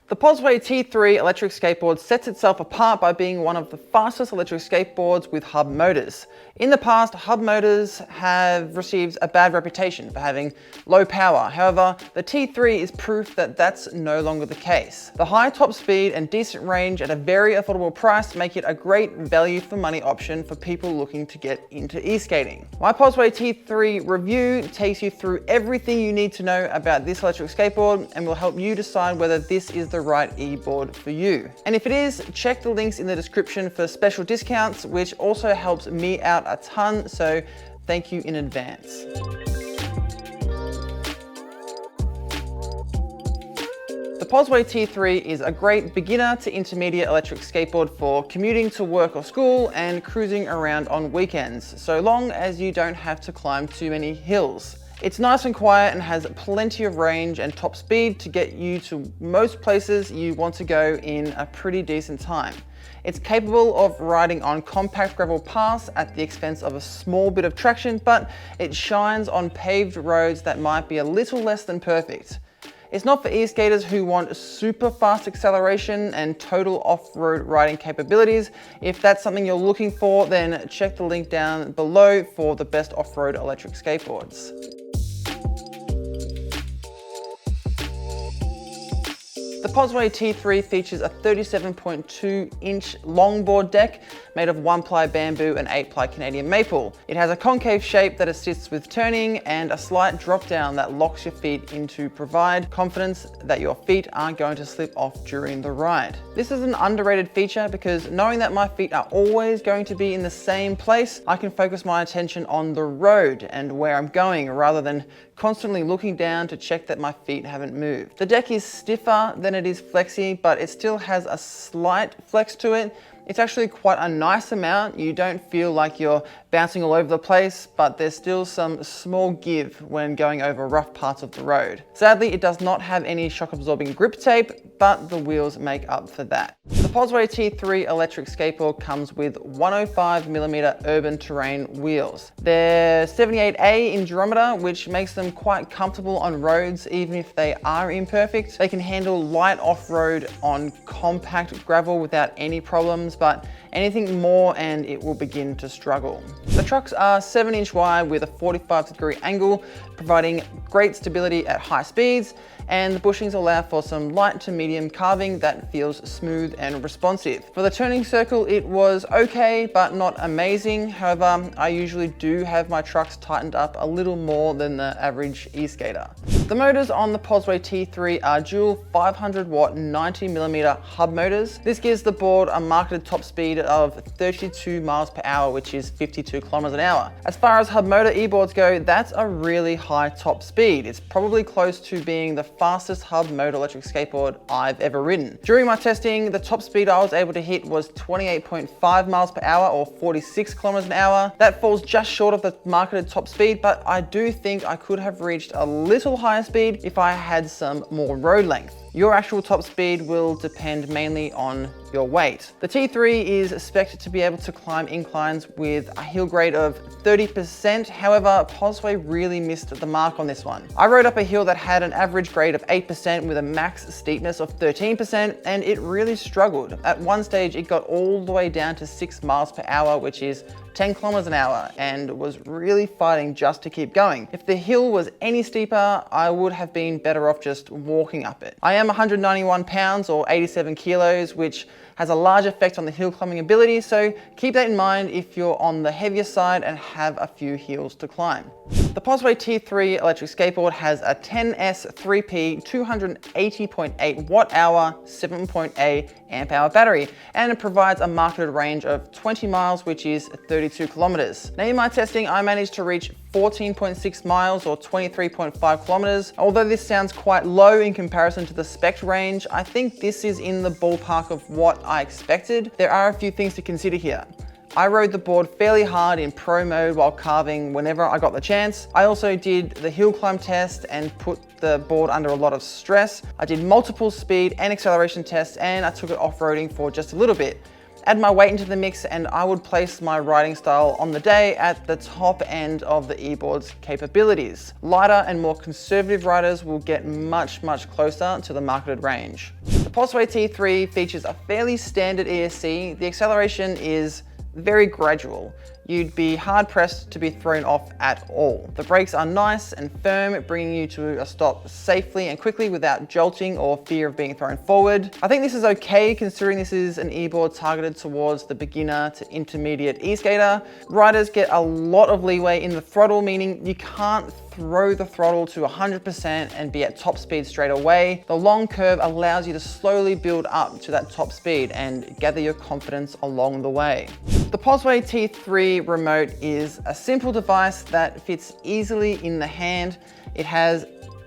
The Possway T3 electric skateboard sets itself apart by being one of the fastest electric skateboards with hub motors. In the past, hub motors have received a bad reputation for having low power. However, the T3 is proof that that's no longer the case. The high top speed and decent range at a very affordable price make it a great value for money option for people looking to get into e-skating. My Possway T3 review takes you through everything you need to know about this electric skateboard and will help you decide whether this is the right e-board for you. And if it is, check the links in the description for special discounts, which also helps me out a ton, so thank you in advance. The Possway T3 is a great beginner to intermediate electric skateboard for commuting to work or school and cruising around on weekends, so long as you don't have to climb too many hills. It's nice and quiet and has plenty of range and top speed to get you to most places you want to go in a pretty decent time. It's capable of riding on compact gravel paths at the expense of a small bit of traction, but it shines on paved roads that might be a little less than perfect. It's not for e-skaters who want super fast acceleration and total off-road riding capabilities. If that's something you're looking for, then check the link down below for the best off-road electric skateboards. The Possway T3 features a 37.2-inch longboard deck made of 1-ply bamboo and 8-ply Canadian maple. It has a concave shape that assists with turning and a slight drop down that locks your feet in to provide confidence that your feet aren't going to slip off during the ride. This is an underrated feature because knowing that my feet are always going to be in the same place, I can focus my attention on the road and where I'm going rather than constantly looking down to check that my feet haven't moved. The deck is stiffer than it is flexy, but it still has a slight flex to it. It's actually quite a nice amount. You don't feel like you're bouncing all over the place, but there's still some small give when going over rough parts of the road. Sadly, it does not have any shock absorbing grip tape, but the wheels make up for that. The Possway T3 electric skateboard comes with 105mm urban terrain wheels. They're 78A in diameter, which makes them quite comfortable on roads, even if they are imperfect. They can handle light off-road on compact gravel without any problems, but anything more and it will begin to struggle. The trucks are 7-inch wide with a 45-degree angle, providing great stability at high speeds, and the bushings allow for some light to medium carving that feels smooth and responsive. For the turning circle, it was okay, but not amazing. However, I usually do have my trucks tightened up a little more than the average e-skater. The motors on the Possway T3 are dual 500-watt 90mm hub motors. This gives the board a marketed top speed of 32 miles per hour, which is 52 kilometers an hour. As far as hub motor e-boards go, that's a really high top speed. It's probably close to being the fastest hub motor electric skateboard I've ever ridden. During my testing, the top speed I was able to hit was 28.5 miles per hour or 46 kilometers an hour. That falls just short of the marketed top speed, but I do think I could have reached a little higher speed if I had some more road length. Your actual top speed will depend mainly on your weight. The T3 is expected to be able to climb inclines with a hill grade of 30%. However, Possway really missed the mark on this one. I rode up a hill that had an average grade of 8% with a max steepness of 13%, and it really struggled. At one stage, it got all the way down to 6 miles per hour, which is 10 kilometers an hour, and was really fighting just to keep going. If the hill was any steeper, I would have been better off just walking up it. I am 191 pounds or 87 kilos, which has a large effect on the hill climbing ability, so keep that in mind if you're on the heavier side and have a few hills to climb. The Possway T3 electric skateboard has a 10S3P 280.8 watt-hour 7.8 amp-hour battery, and it provides a marketed range of 20 miles, which is 32 kilometers. Now in my testing, I managed to reach 14.6 miles or 23.5 kilometers. Although this sounds quite low in comparison to the spec range, I think this is in the ballpark of what I expected. There are a few things to consider here. I rode the board fairly hard in pro mode while carving whenever I got the chance. I also did the hill climb test and put the board under a lot of stress. I did multiple speed and acceleration tests, and I took it off-roading for just a little bit. Add my weight into the mix and I would place my riding style on the day at the top end of the e-board's capabilities. Lighter and more conservative riders will get much closer to the marketed range. The Possway T3 features a fairly standard ESC. The acceleration is very gradual. You'd be hard pressed to be thrown off at all. The brakes are nice and firm, bringing you to a stop safely and quickly without jolting or fear of being thrown forward. I think this is okay considering this is an e-board targeted towards the beginner to intermediate e-skater. Riders get a lot of leeway in the throttle, meaning you can't throw the throttle to 100% and be at top speed straight away. The long curve allows you to slowly build up to that top speed and gather your confidence along the way. The Possway T3 remote is a simple device that fits easily in the hand. It has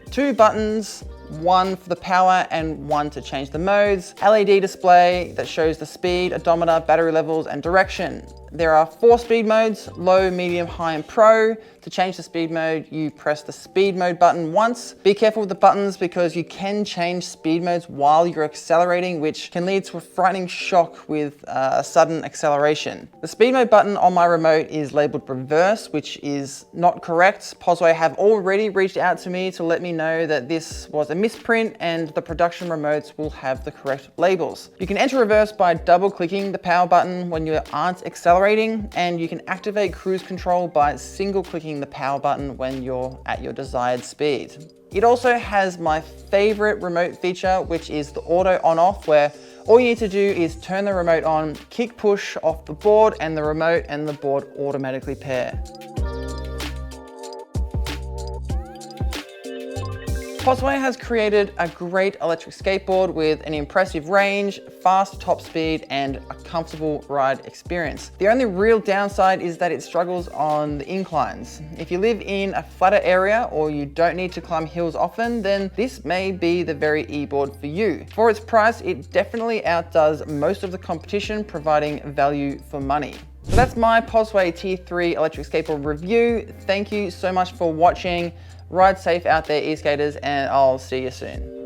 2 buttons, one for the power and one to change the modes, LED display that shows the speed, odometer, battery levels, and direction. There are 4 speed modes, low, medium, high, and pro. To change the speed mode, you press the speed mode button once. Be careful with the buttons because you can change speed modes while you're accelerating, which can lead to a frightening shock with a sudden acceleration. The speed mode button on my remote is labeled reverse, which is not correct. Possway have already reached out to me to let me know that this was a misprint and the production remotes will have the correct labels. You can enter reverse by double clicking the power button when you aren't accelerating, and you can activate cruise control by single clicking the power button when you're at your desired speed. It also has my favorite remote feature, which is the auto on off, where all you need to do is turn the remote on, kick push off the board, and the remote and the board automatically pair. Possway has created a great electric skateboard with an impressive range, fast top speed, and a comfortable ride experience. The only real downside is that it struggles on the inclines. If you live in a flatter area or you don't need to climb hills often, then this may be the very e-board for you. For its price, it definitely outdoes most of the competition, providing value for money. So that's my Possway T3 electric skateboard review. Thank you so much for watching. Ride safe out there, e-skaters, and I'll see you soon.